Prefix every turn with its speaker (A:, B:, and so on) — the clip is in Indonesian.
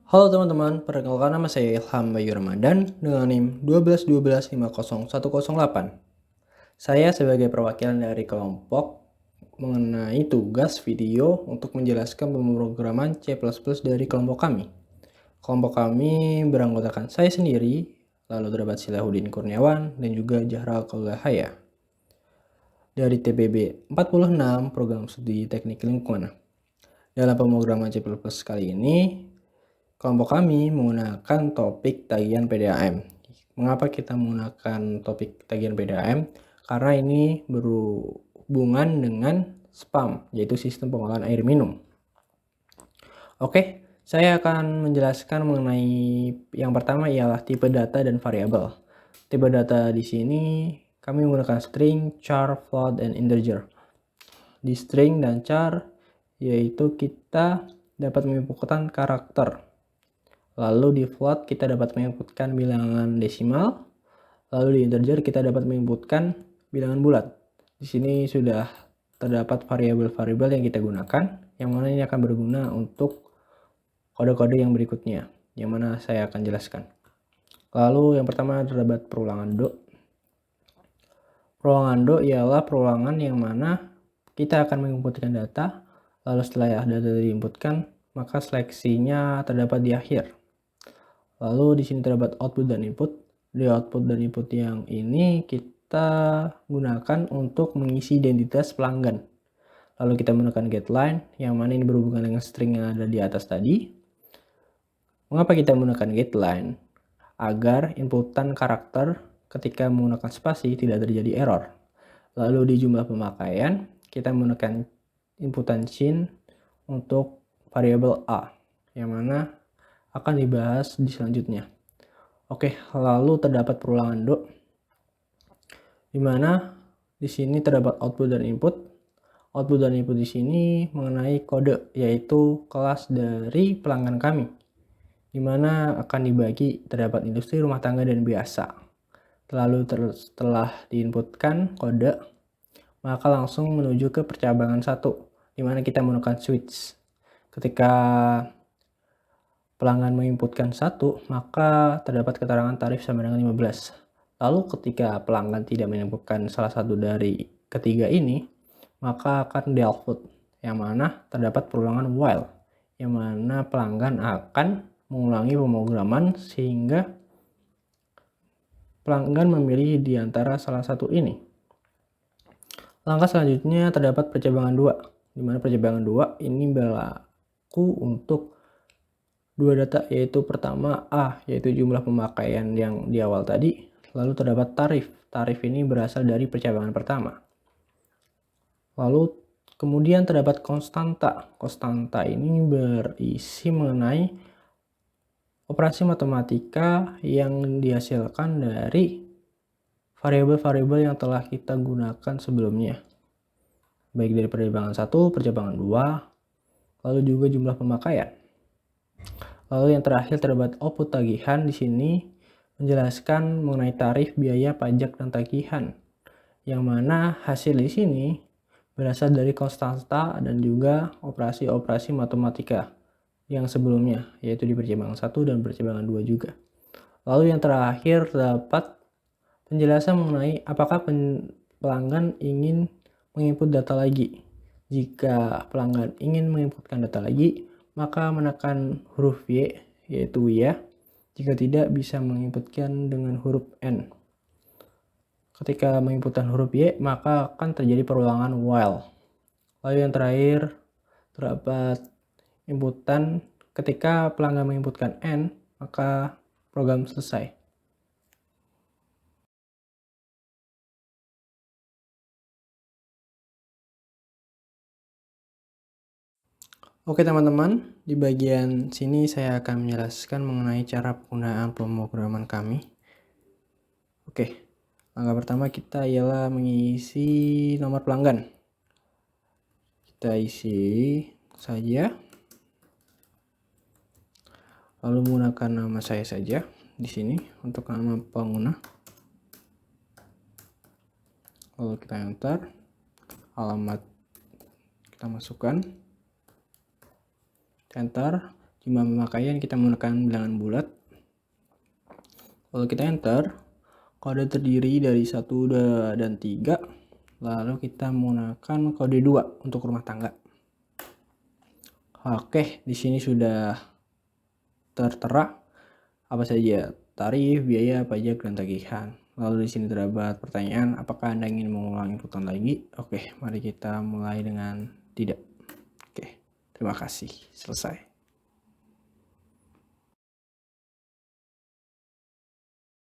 A: Halo teman-teman, perkenalkan nama saya Ilham Bayu Ramadan dengan NIM 121250108. Saya sebagai perwakilan dari kelompok mengenai tugas video untuk menjelaskan pemrograman C++ dari kelompok kami. Kelompok kami beranggotakan saya sendiri, lalu terdapat Silahudin Kurniawan, dan juga Jahral Kaulahaya. Dari TPB 46, Program Studi Teknik Lingkungan. Dalam pemrograman C++ kali ini, kelompok kami menggunakan topik tagihan PDAM. Mengapa kita menggunakan topik tagihan PDAM? Karena ini berhubungan dengan SPAM, yaitu sistem pengolahan air minum. Oke, saya akan menjelaskan mengenai yang pertama ialah tipe data dan variabel. Tipe data di sini kami menggunakan string, char, float, dan integer. Di string dan char yaitu kita dapat menginputkan karakter. Lalu di float kita dapat menginputkan bilangan desimal. Lalu di integer kita dapat menginputkan bilangan bulat. Di sini sudah terdapat variabel-variabel yang kita gunakan, yang mana ini akan berguna untuk kode-kode yang berikutnya, yang mana saya akan jelaskan. Lalu yang pertama terdapat perulangan do. Perulangan do ialah perulangan yang mana kita akan menginputkan data, lalu setelah data diinputkan, maka seleksinya terdapat di akhir. Lalu di sini terdapat output dan input. Di output dan input yang ini kita gunakan untuk mengisi identitas pelanggan. Lalu kita menggunakan getLine, yang mana ini berhubungan dengan string yang ada di atas tadi. Mengapa kita menggunakan getLine? Agar inputan karakter ketika menggunakan spasi tidak terjadi error. Lalu di jumlah pemakaian, kita menggunakan inputan syn untuk variabel a, yang mana akan dibahas di selanjutnya. Oke, lalu terdapat perulangan do, di mana di sini terdapat output dan input. Output dan input di sini mengenai kode, yaitu kelas dari pelanggan kami, di mana akan dibagi terdapat industri, rumah tangga, dan biasa. Lalu setelah diinputkan kode, maka langsung menuju ke percabangan 1, di mana kita menggunakan switch. Ketika pelanggan menginputkan 1, maka terdapat keterangan tarif sama dengan 15. Lalu ketika pelanggan tidak menginputkan salah satu dari ketiga ini, maka akan di output, yang mana terdapat perulangan while, yang mana pelanggan akan mengulangi pemrograman sehingga pelanggan memilih di antara salah satu ini. Langkah selanjutnya terdapat percabangan 2, di mana percabangan 2 ini berlaku untuk dua data, yaitu pertama A, yaitu jumlah pemakaian yang di awal tadi. Lalu terdapat tarif. Tarif ini berasal dari percabangan pertama. Lalu kemudian terdapat konstanta. Konstanta ini berisi mengenai operasi matematika yang dihasilkan dari variabel-variabel yang telah kita gunakan sebelumnya. Baik dari percabangan 1, percabangan 2, lalu juga jumlah pemakaian. Lalu yang terakhir terdapat output tagihan. Di sini menjelaskan mengenai tarif, biaya, pajak, dan tagihan, yang mana hasil di sini berasal dari konstanta dan juga operasi-operasi matematika yang sebelumnya, yaitu di percabangan 1 dan percabangan 2 juga. Lalu yang terakhir terdapat penjelasan mengenai apakah pelanggan ingin menginput data lagi. Jika pelanggan ingin menginputkan data lagi, maka menekan huruf Y, yaitu ya. Jika tidak, bisa menginputkan dengan huruf N. Ketika menginputkan huruf Y, maka akan terjadi perulangan while. Lalu yang terakhir terdapat inputan. Ketika pelanggan menginputkan N, maka program selesai. Oke teman-teman, di bagian sini saya akan menjelaskan mengenai cara penggunaan pemrograman kami. Oke, langkah pertama kita ialah mengisi nomor pelanggan. Kita isi saja, lalu menggunakan nama saya saja di sini untuk nama pengguna. Lalu kita enter, alamat kita masukkan, enter. jumlah pemakaian, kita menggunakan bilangan bulat. Lalu kita enter. Kode terdiri dari 1 dan 3. Lalu kita menggunakan kode 2 untuk rumah tangga. Oke, di sini sudah tertera apa saja tarif, biaya, pajak, dan tagihan. Lalu di sini terdapat pertanyaan, apakah Anda ingin mengulang inputan lagi? Oke, mari kita mulai dengan tidak. Oke, terima kasih. Selesai.